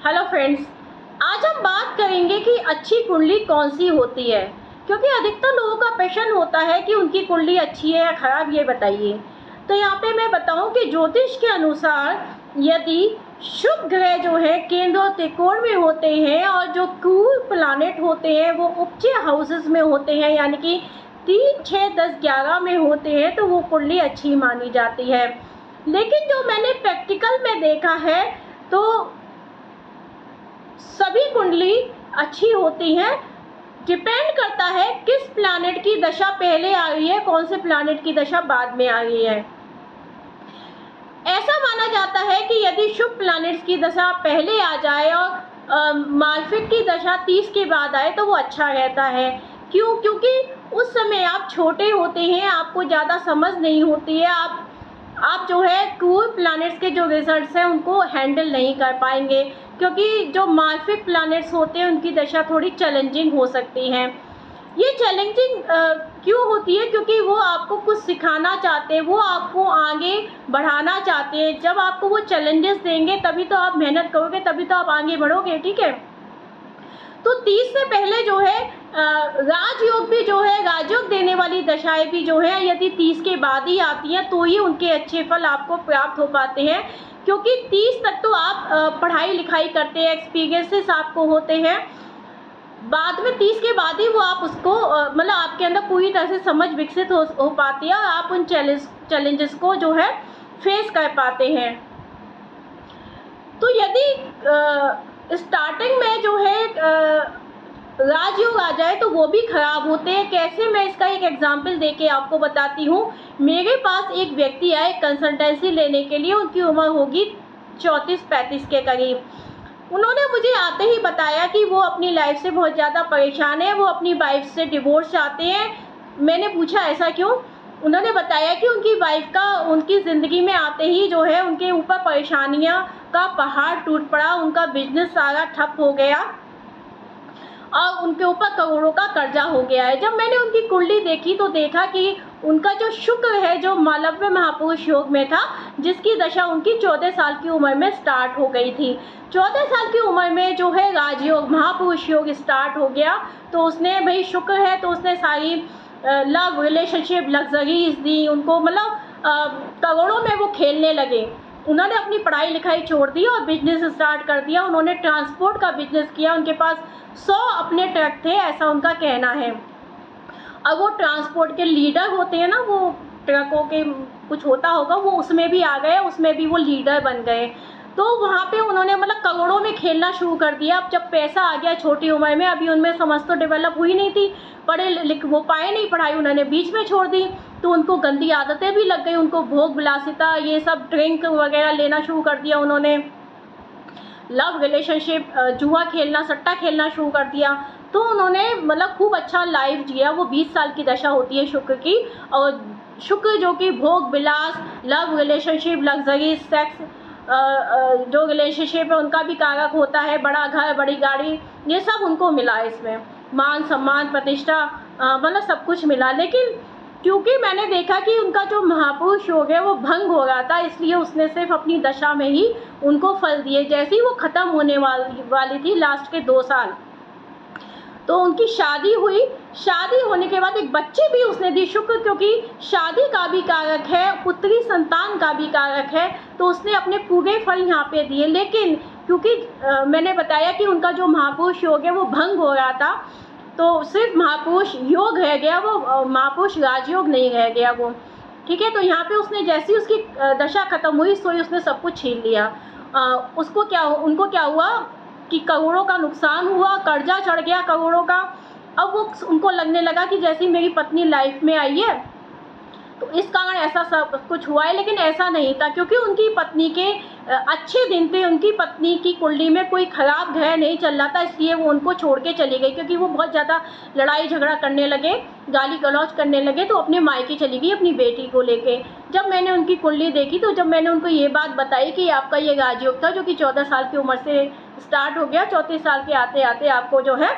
Hello friends, आज हम बात करेंगे कि अच्छी कुंडली कौन सी होती है, क्योंकि अधिकतर लोगों का प्रश्न होता है कि उनकी कुंडली अच्छी है या खराब, ये बताइए। तो यहाँ पे मैं बताऊँ कि ज्योतिष के अनुसार यदि शुभ ग्रह जो है केंद्र और त्रिकोण में होते हैं और जो क्रूर प्लानेट होते हैं वो उपचे हाउसेस में होते हैं, यानी कि 3, 6, 10, 11 में होते हैं, तो वो कुंडली अच्छी मानी जाती है। लेकिन जो मैंने प्रैक्टिकल में देखा है तो सभी कुंडली अच्छी होती हैं। डिपेंड करता है किस प्लैनेट की दशा पहले आ रही है, कौन से प्लैनेट की दशा बाद में आ रही है। ऐसा माना जाता है कि यदि शुभ प्लैनेट्स की दशा पहले आ जाए और मालफिक की दशा 30 के बाद आए तो वो अच्छा रहता है। क्यों? क्योंकि उस समय आप छोटे होते हैं, आपको ज़्यादा समझ नहीं होती है, आप जो है क्रूर प्लैनेट्स के जो रिजल्ट्स हैं उनको हैंडल नहीं कर पाएंगे, क्योंकि जो मालफिक प्लैनेट्स होते हैं उनकी दशा थोड़ी चैलेंजिंग हो सकती है। ये चैलेंजिंग क्यों होती है? क्योंकि वो आपको कुछ सिखाना चाहते हैं, वो आपको आगे बढ़ाना चाहते हैं। जब आपको वो चैलेंजेस देंगे तभी तो आप मेहनत करोगे, तभी तो आप आगे बढ़ोगे, ठीक है। तो 30 से पहले जो है राजयोग भी जो है, राजयोग देने वाली दशाएं भी जो है यदि 30 के बाद ही आती हैं तो ही उनके अच्छे फल आपको प्राप्त हो पाते हैं, क्योंकि 30 तक तो आप पढ़ाई लिखाई करते हैं, एक्सपीरियंसेस आपको होते हैं। बाद में 30 के बाद ही वो आप उसको मतलब आपके अंदर पूरी तरह से समझ विकसित हो पाती है और आप उन चैलेंजेस को जो है फेस कर पाते हैं। तो यदि स्टार्टिंग में जो है राजयोग आ जाए तो वो भी खराब होते हैं। कैसे? मैं इसका एक एग्जांपल देके आपको बताती हूँ। मेरे पास एक व्यक्ति आए कंसल्टेंसी लेने के लिए, उनकी उम्र होगी 34-35 के करीब। उन्होंने मुझे आते ही बताया कि वो अपनी लाइफ से बहुत ज़्यादा परेशान है, वो अपनी वाइफ से डिवोर्स चाहते हैं। मैंने पूछा ऐसा क्यों? उन्होंने बताया कि उनकी वाइफ का उनकी ज़िंदगी में आते ही जो है उनके ऊपर परेशानियाँ का पहाड़ टूट पड़ा, उनका बिजनेस सारा ठप हो गया और उनके ऊपर करोड़ों का कर्जा हो गया है। जब मैंने उनकी कुंडली देखी तो देखा कि उनका जो शुक्र है जो मालव्य महापुरुष योग में था, जिसकी दशा उनकी 14 साल की उम्र में स्टार्ट हो गई थी। 14 साल की उम्र में जो है राजयोग महापुरुष योग स्टार्ट हो गया। तो उसने भाई शुक्र है तो उसने सारी लव रिलेशनशिप लग्जरीज दी उनको, मतलब करोड़ों में वो खेलने लगे। उन्होंने अपनी पढ़ाई लिखाई छोड़ दी और बिजनेस स्टार्ट कर दिया। उन्होंने ट्रांसपोर्ट का बिजनेस किया, उनके पास 100 अपने ट्रक थे, ऐसा उनका कहना है। अब वो ट्रांसपोर्ट के लीडर होते हैं ना, वो ट्रकों के कुछ होता होगा, वो उसमें भी आ गए, उसमें भी वो लीडर बन गए। तो वहाँ पे उन्होंने मतलब करोड़ों में खेलना शुरू कर दिया। अब जब पैसा आ गया छोटी उम्र में, अभी उनमें समझ तो डेवलप हुई नहीं थी, पढ़े लिख वो पाए नहीं, पढ़ाई उन्होंने बीच में छोड़ दी। तो उनको गंदी आदतें भी लग गई, उनको भोग विलासिता ये सब ड्रिंक वगैरह लेना शुरू कर दिया उन्होंने, लव रिलेशनशिप जुआ खेलना सट्टा खेलना शुरू कर दिया। तो उन्होंने मतलब खूब अच्छा लाइफ जिया। वो 20 साल की दशा होती है शुक्र की, और शुक्र जो कि भोग विलास, लव रिलेशनशिप, लग्जरी, सेक्स जो रिलेशनशिप है उनका भी कारक होता है। बड़ा घर, बड़ी गाड़ी, ये सब उनको मिला इसमें, मान सम्मान प्रतिष्ठा, मतलब सब कुछ मिला। लेकिन क्योंकि मैंने देखा कि उनका जो महापुरुष योग है वो भंग हो रहा था, इसलिए उसने सिर्फ अपनी दशा में ही उनको फल दिए। जैसे ही वो ख़त्म होने वाली थी लास्ट के 2 साल, तो उनकी शादी हुई। शादी होने के बाद एक बच्ची भी उसने दी। शुक्र क्योंकि शादी का भी कारक है, पुत्री संतान का भी कारक है, तो उसने अपने पूरे फल यहाँ पे दिए। लेकिन क्योंकि मैंने बताया कि उनका जो महापुरुष योग है वो भंग हो रहा था, तो सिर्फ महापुरुष योग रह गया, वो महापुरुष राजयोग नहीं रह गया वो, ठीक है। तो यहाँ पे उसने जैसी उसकी दशा खत्म हुई तो उसने सब कुछ छीन लिया। उनको क्या हुआ कि करोड़ों का नुकसान हुआ, कर्जा चढ़ गया करोड़ों का। अब वो उनको लगने लगा कि जैसी मेरी पत्नी लाइफ में आई है तो इस कारण ऐसा सब कुछ हुआ है, लेकिन ऐसा नहीं था, क्योंकि उनकी पत्नी के अच्छे दिन थे। उनकी पत्नी की कुंडली में कोई ख़राब ग्रह नहीं चल रहा था, इसलिए वो उनको छोड़ के चली गई। क्योंकि वो बहुत ज़्यादा लड़ाई झगड़ा करने लगे, गाली गलौज करने लगे, तो अपने मायके चली गई अपनी बेटी को लेके। जब मैंने उनकी कुंडली देखी तो जब मैंने उनको ये बात बताई कि आपका ये राजयोग था जो कि 14 साल की उम्र से स्टार्ट हो गया, 34 साल के आते आते आपको जो है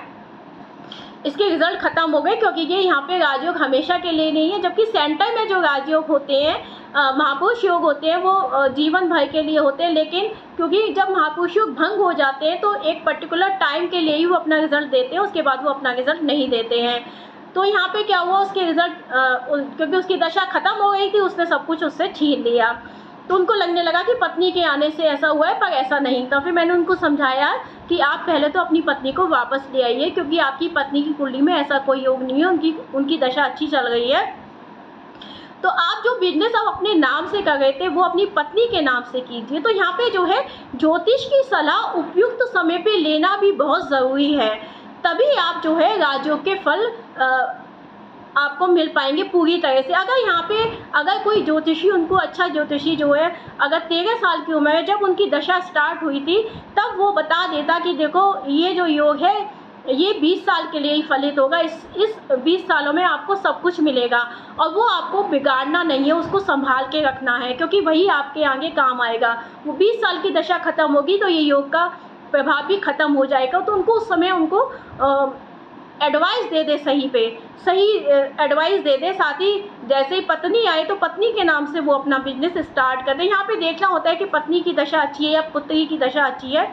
इसके रिजल्ट खत्म हो गए, क्योंकि ये यहाँ पे राजयोग हमेशा के लिए नहीं है। जबकि सेंटर में जो राजयोग होते हैं महापुरुष योग होते हैं वो जीवन भर के लिए होते हैं, लेकिन क्योंकि जब महापुरुष योग भंग हो जाते हैं तो एक पर्टिकुलर टाइम के लिए ही वो अपना रिजल्ट देते हैं, उसके बाद वो अपना रिजल्ट नहीं देते हैं। तो यहाँ पे क्या हुआ, उसके रिजल्ट क्योंकि उसकी दशा खत्म हो गई थी, उसने सब कुछ उससे छीन लिया, तो उनको लगने लगा कि पत्नी के आने से ऐसा हुआ है, पर ऐसा नहीं था। फिर मैंने उनको समझाया कि आप पहले तो अपनी पत्नी को वापस ले आइए, क्योंकि आपकी पत्नी की कुंडली में ऐसा कोई योग नहीं है, उनकी दशा अच्छी चल रही है। तो आप जो बिजनेस आप अपने नाम से कर रहे थे वो अपनी पत्नी के नाम से कीजिए। तो यहाँ पे जो है ज्योतिष की सलाह उपयुक्त समय पे लेना भी बहुत ज़रूरी है, तभी आप जो है राजयोग के फल आपको मिल पाएंगे पूरी तरह से। अगर कोई ज्योतिषी, उनको अच्छा ज्योतिषी जो है, अगर 13 साल की उम्र है जब उनकी दशा स्टार्ट हुई थी, तब वो बता देता कि देखो ये जो योग है ये 20 साल के लिए ही फलित होगा, इस 20 सालों में आपको सब कुछ मिलेगा, और वो आपको बिगाड़ना नहीं है, उसको संभाल के रखना है, क्योंकि वही आपके आगे काम आएगा। वो 20 साल की दशा खत्म होगी तो ये योग का प्रभाव भी खत्म हो जाएगा। तो उनको उस समय उनको एडवाइस दे दे, सही एडवाइस दे दे। साथ ही जैसे ही पत्नी आए तो पत्नी के नाम से वो अपना बिजनेस स्टार्ट कर दे। यहाँ पे देखना होता है कि पत्नी की दशा अच्छी है या पुत्री की दशा अच्छी है।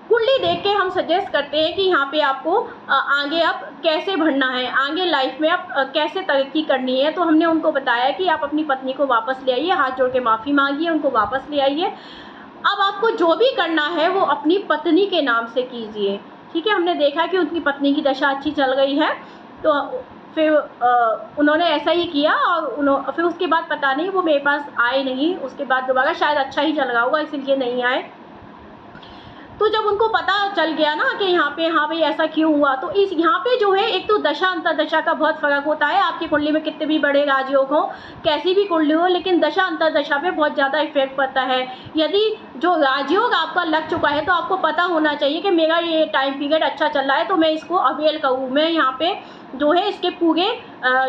कुंडली देख के हम सजेस्ट करते हैं कि यहाँ पे आपको आगे अब कैसे बढ़ना है, आगे लाइफ में आप कैसे तरक्की करनी है। तो हमने उनको बताया कि आप अपनी पत्नी को वापस ले आइए, हाथ जोड़ के माफ़ी मांगिए, उनको वापस ले आइए। अब आपको जो भी करना है वो अपनी पत्नी के नाम से कीजिए, ठीक है। हमने देखा कि उनकी पत्नी की दशा अच्छी चल गई है, तो फिर उन्होंने ऐसा ही किया, और फिर उसके बाद पता नहीं वो मेरे पास आए नहीं, उसके बाद दोबारा शायद अच्छा ही चल रहा होगा इसलिए नहीं आए। तो जब उनको पता चल गया ना कि यहाँ पे हाँ भाई ऐसा क्यों हुआ, तो इस यहाँ पे जो है एक तो दशा अंतरदशा का बहुत फ़र्क होता है। आपकी कुंडली में कितने भी बड़े राजयोग हो, कैसी भी कुंडली हो, लेकिन दशा अंतरदशा पे बहुत ज़्यादा इफेक्ट पड़ता है। यदि जो राजयोग आपका लग चुका है तो आपको पता होना चाहिए कि मेरा ये टाइम पीरियड अच्छा चल रहा है तो मैं इसको अवेल करूँ, मैं यहाँ पे जो है इसके पूरे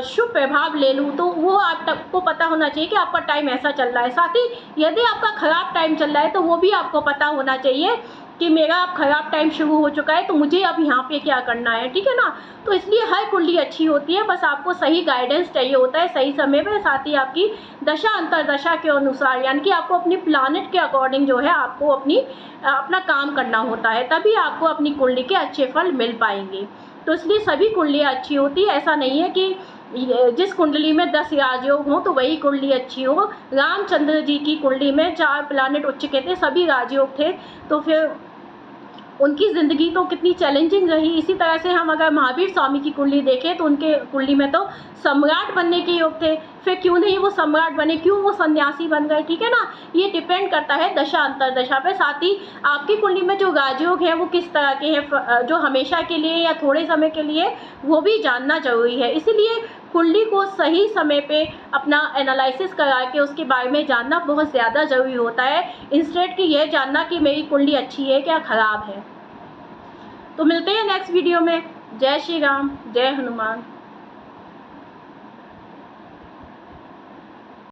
शुभ प्रभाव ले लूँ। तो वो आपको पता होना चाहिए कि आपका टाइम ऐसा चल रहा है। साथ ही यदि आपका ख़राब टाइम चल रहा है तो वो भी आपको पता होना चाहिए कि मेरा अब ख़राब टाइम शुरू हो चुका है, तो मुझे अब यहाँ पे क्या करना है, ठीक है ना। तो इसलिए हर कुंडली अच्छी होती है, बस आपको सही गाइडेंस चाहिए होता है सही समय पे। साथ ही आपकी दशा अंतरदशा के अनुसार, यानी कि आपको अपनी प्लानेट के अकॉर्डिंग जो है आपको अपना काम करना होता है, तभी आपको अपनी कुंडली के अच्छे फल मिल पाएंगे। तो इसलिए सभी कुंडलियाँ अच्छी होती है। ऐसा नहीं है कि जिस कुंडली में 10 राजयोग हों तो वही कुंडली अच्छी हो। रामचंद्र जी की कुंडली में 4 प्लानेट उच्च के थे, सभी राजयोग थे, तो फिर उनकी ज़िंदगी तो कितनी चैलेंजिंग रही। इसी तरह से हम अगर महावीर स्वामी की कुंडली देखें तो उनके कुंडली में तो सम्राट बनने के योग थे, फिर क्यों नहीं वो सम्राट बने, क्यों वो सन्यासी बन गए, ठीक है ना। ये डिपेंड करता है दशा अंतरदशा पे। साथ ही आपकी कुंडली में जो राजयोग हैं वो किस तरह के हैं, जो हमेशा के लिए या थोड़े समय के लिए, वो भी जानना जरूरी है। इसीलिए कुंडली को सही समय पे अपना एनालिसिस करा के उसके बारे में जानना बहुत ज़्यादा ज़रूरी होता है, इंस्टेड कि यह जानना कि मेरी कुंडली अच्छी है क्या ख़राब है। तो मिलते हैं नेक्स्ट वीडियो में। जय श्री राम, जय हनुमान।